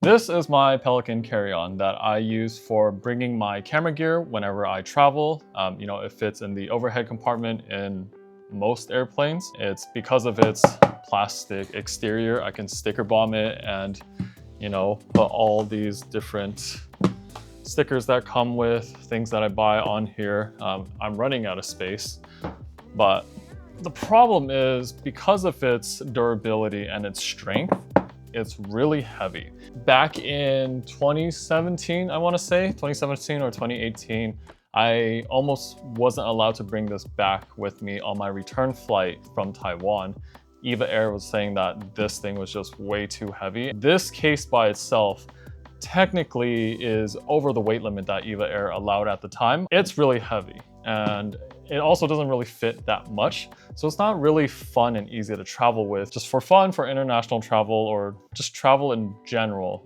This is my Pelican carry-on that I use for bringing my camera gear whenever I travel. It fits in the overhead compartment in most airplanes. It's because of its plastic exterior, I can sticker bomb it and, put all these different stickers that come with things that I buy on here. I'm running out of space, but the problem is because of its durability and its strength, it's really heavy. Back in 2017, I want to say, 2017 or 2018, I almost wasn't allowed to bring this back with me on my return flight from Taiwan. EVA Air was saying that this thing was just way too heavy. This case by itself technically is over the weight limit that EVA Air allowed at the time. It's really heavy and it also doesn't really fit that much. So it's not really fun and easy to travel with, just for fun, for international travel, or just travel in general,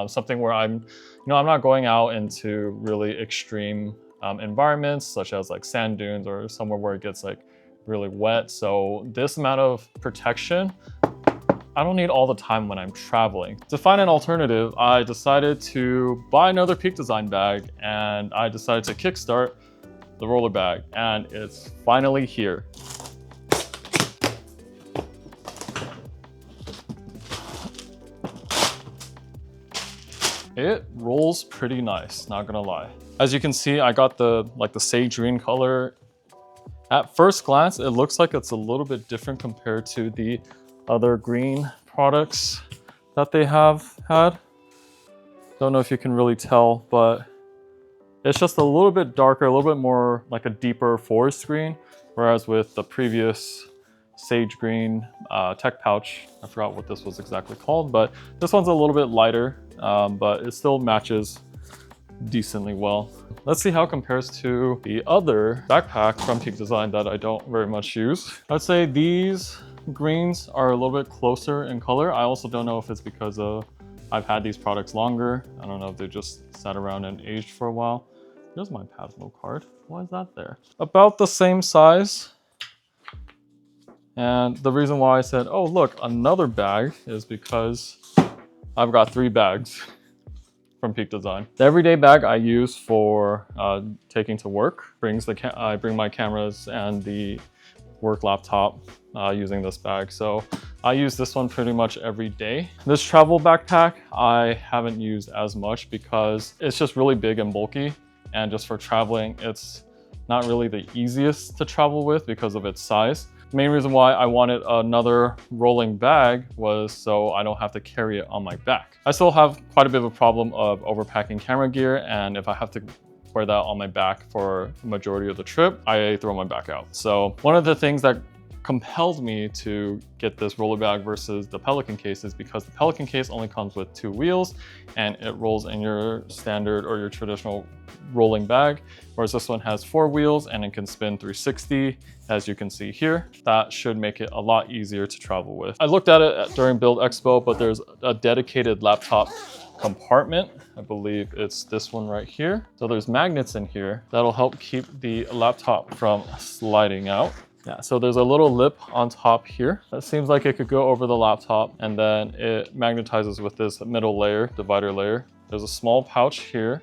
something where I'm not going out into really extreme environments, such as like sand dunes or somewhere where it gets like really wet. So this amount of protection, I don't need all the time when I'm traveling. To find an alternative, I decided to buy another Peak Design bag, and I decided to kickstart the roller bag, and it's finally here. It rolls pretty nice, not gonna lie. As you can see, I got the sage green color. At first glance, it looks like it's a little bit different compared to the other green products that they have had. Don't know if you can really tell, but it's just a little bit darker, a little bit more like a deeper forest green, whereas with the previous sage green tech pouch, I forgot what this was exactly called, but this one's a little bit lighter, but it still matches decently well. Let's see how it compares to the other backpack from Peak Design that I don't very much use. I'd say these greens are a little bit closer in color. I also don't know if it's because I've had these products longer. I don't know if they just sat around and aged for a while. Here's my Pasmo card. Why is that there? About the same size. And the reason why I said, oh look, another bag, is because I've got 3 bags from Peak Design. The everyday bag I use for taking to work. I bring my cameras and the work laptop using this bag. So I use this one pretty much every day. This travel backpack I haven't used as much because it's just really big and bulky. And just for traveling, it's not really the easiest to travel with because of its size. The main reason why I wanted another rolling bag was so I don't have to carry it on my back. I still have quite a bit of a problem of overpacking camera gear, and if I have to wear that on my back for the majority of the trip, I throw my back out. So one of the things that compelled me to get this roller bag versus the Pelican case is because the Pelican case only comes with 2 wheels and it rolls in your standard or your traditional rolling bag, whereas this one has 4 wheels and it can spin 360, as you can see here. That should make it a lot easier to travel with. I looked at it during Build Expo, but there's a dedicated laptop compartment. I believe it's this one right here. So there's magnets in here that'll help keep the laptop from sliding out. Yeah, so there's a little lip on top here that seems like it could go over the laptop, and then it magnetizes with this middle layer, divider layer. There's a small pouch here,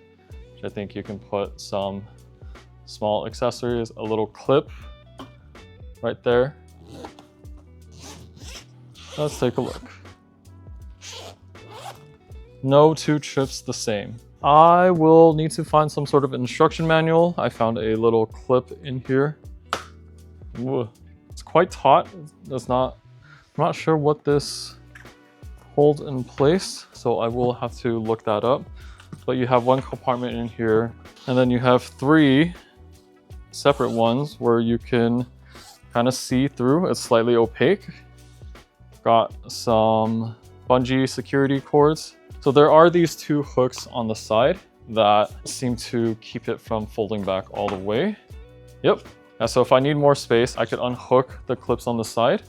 which I think you can put some small accessories, a little clip right there. Let's take a look. No 2 trips the same. I will need to find some sort of instruction manual. I found a little clip in here. Ooh, it's quite taut. I'm not sure what this holds in place, so I will have to look that up. But you have 1 compartment in here, and then you have 3 separate ones where you can kind of see through. It's slightly opaque. Got some bungee security cords. So there are these 2 hooks on the side that seem to keep it from folding back all the way. Yep. And so if I need more space, I could unhook the clips on the side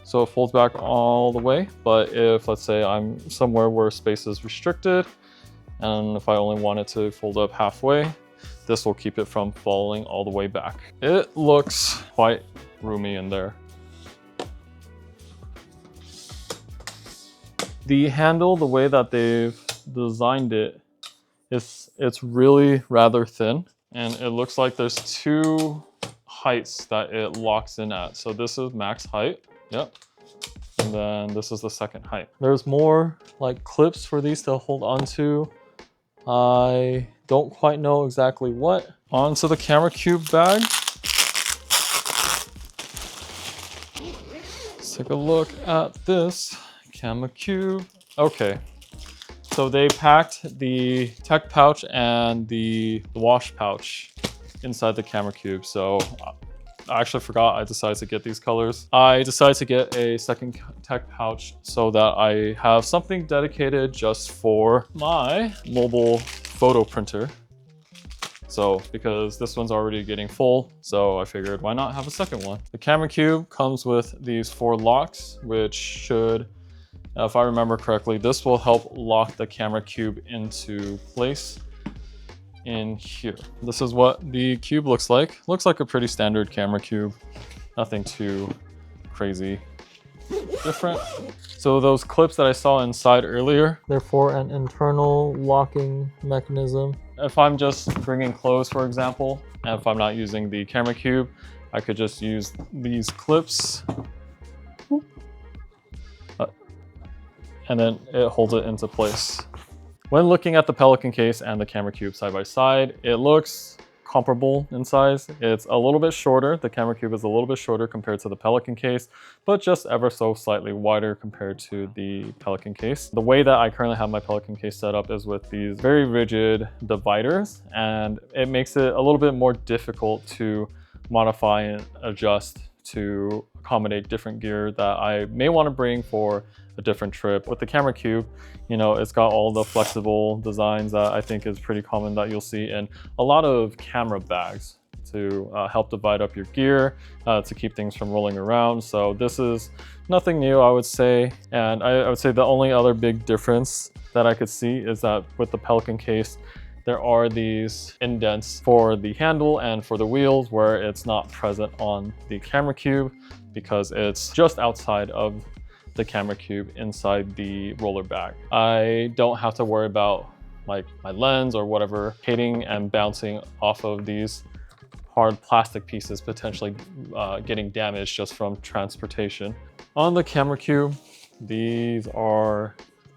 so it folds back all the way. But if, let's say, I'm somewhere where space is restricted, and if I only want it to fold up halfway, this will keep it from falling all the way back. It looks quite roomy in there. The handle, the way that they've designed it, it's really rather thin, and it looks like there's two heights that it locks in at. So this is max height, yep. And then this is the second height. There's more like clips for these to hold onto. I don't quite know exactly what. Onto the camera cube bag. Let's take a look at this camera cube. Okay, so they packed the tech pouch and the wash pouch inside the camera cube. So I actually forgot I decided to get these colors. I decided to get a second tech pouch so that I have something dedicated just for my mobile photo printer. So because this one's already getting full, so I figured why not have a second one. The camera cube comes with these 4 locks, which should, if I remember correctly, this will help lock the camera cube into place in here. This is what the cube looks like. Looks like a pretty standard camera cube. Nothing too crazy different. So those clips that I saw inside earlier, they're for an internal locking mechanism. If I'm just bringing clothes, for example, and if I'm not using the camera cube, I could just use these clips. And then it holds it into place. When looking at the Pelican case and the camera cube side by side, it looks comparable in size. It's a little bit shorter. The camera cube is a little bit shorter compared to the Pelican case, but just ever so slightly wider compared to the Pelican case. The way that I currently have my Pelican case set up is with these very rigid dividers, and it makes it a little bit more difficult to modify and adjust to accommodate different gear that I may want to bring for a different trip. With the camera cube, you know, it's got all the flexible designs that I think is pretty common that you'll see in a lot of camera bags to help divide up your gear, to keep things from rolling around. So this is nothing new, I would say. And I would say the only other big difference that I could see is that with the Pelican case, there are these indents for the handle and for the wheels where it's not present on the camera cube because it's just outside of the camera cube inside the roller bag. I don't have to worry about like my lens or whatever hitting and bouncing off of these hard plastic pieces, potentially getting damaged just from transportation. On the camera cube, these are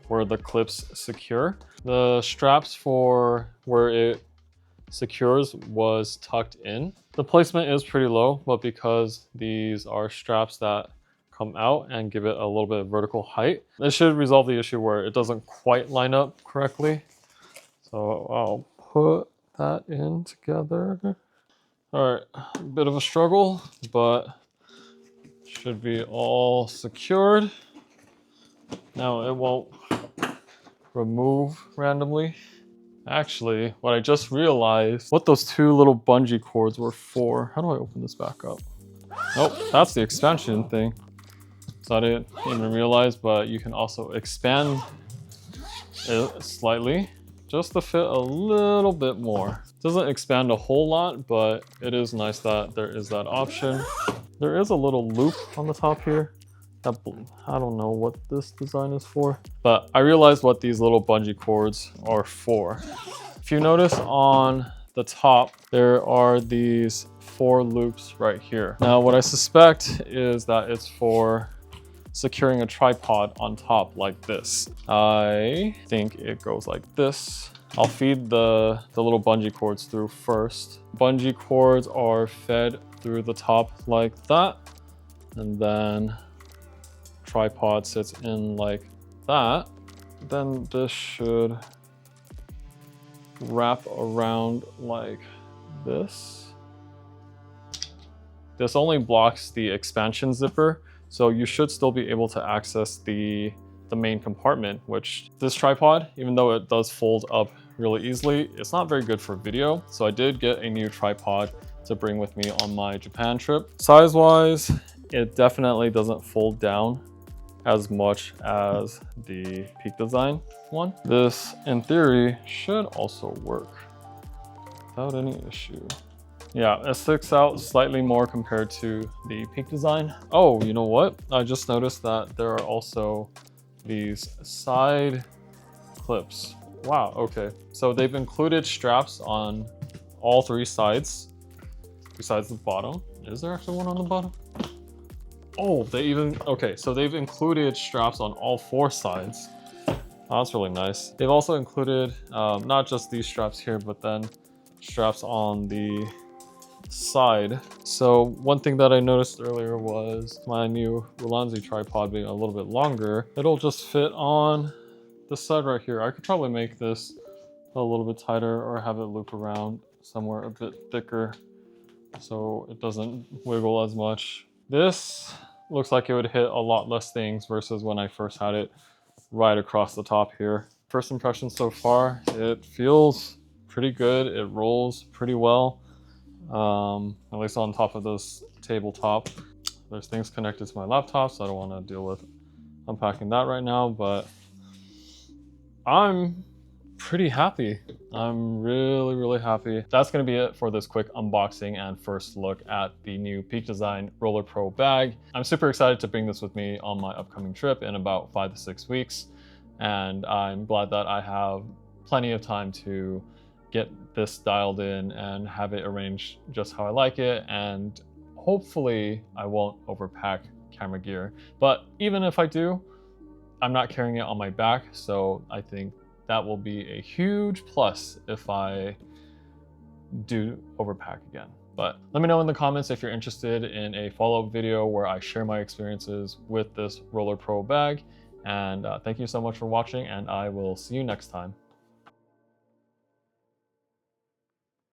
where the clips secure. The straps for where it secures was tucked in. The placement is pretty low, but because these are straps that come out and give it a little bit of vertical height, this should resolve the issue where it doesn't quite line up correctly. So I'll put that in together. All right, a bit of a struggle, but should be all secured. Now it won't remove randomly. Actually, what I just realized, what those 2 little bungee cords were for. How do I open this back up? Nope, that's the expansion thing. So I didn't even realize, but you can also expand it slightly just to fit a little bit more. It doesn't expand a whole lot, but it is nice that there is that option. There is a little loop on the top here. I don't know what this design is for, but I realized what these little bungee cords are for. If you notice on the top, there are these 4 loops right here. Now, what I suspect is that it's for securing a tripod on top like this. I think it goes like this. I'll feed the little bungee cords through first. Bungee cords are fed through the top like that, and then tripod sits in like that. Then this should wrap around like this. This only blocks the expansion zipper, so you should still be able to access the main compartment, which this tripod, even though it does fold up really easily, it's not very good for video. So I did get a new tripod to bring with me on my Japan trip. Size-wise, it definitely doesn't fold down as much as the Peak Design one. This, in theory, should also work without any issue. Yeah, it sticks out slightly more compared to the Peak Design. Oh, you know what? I just noticed that there are also these side clips Wow, okay. So they've included straps on all 3 sides, besides the bottom. Is there actually one on the bottom? Oh, they even, okay, so they've included straps on all 4 sides. Oh, that's really nice. They've also included not just these straps here, but then straps on the side. So one thing that I noticed earlier was my new Ulanzi tripod being a little bit longer. It'll just fit on the side right here. I could probably make this a little bit tighter or have it loop around somewhere a bit thicker so it doesn't wiggle as much. This looks like it would hit a lot less things versus when I first had it right across the top here. First impressions so far, it feels pretty good. It rolls pretty well, at least on top of this tabletop. There's things connected to my laptop, so I don't want to deal with unpacking that right now, but I'm pretty happy. I'm really, really happy. That's gonna be it for this quick unboxing and first look at the new Peak Design Roller Pro bag. I'm super excited to bring this with me on my upcoming trip in about 5 to 6 weeks. And I'm glad that I have plenty of time to get this dialed in and have it arranged just how I like it. And hopefully I won't overpack camera gear. But even if I do, I'm not carrying it on my back, so I think that will be a huge plus if I do overpack again. But let me know in the comments if you're interested in a follow-up video where I share my experiences with this Roller Pro bag. And thank you so much for watching, and I will see you next time.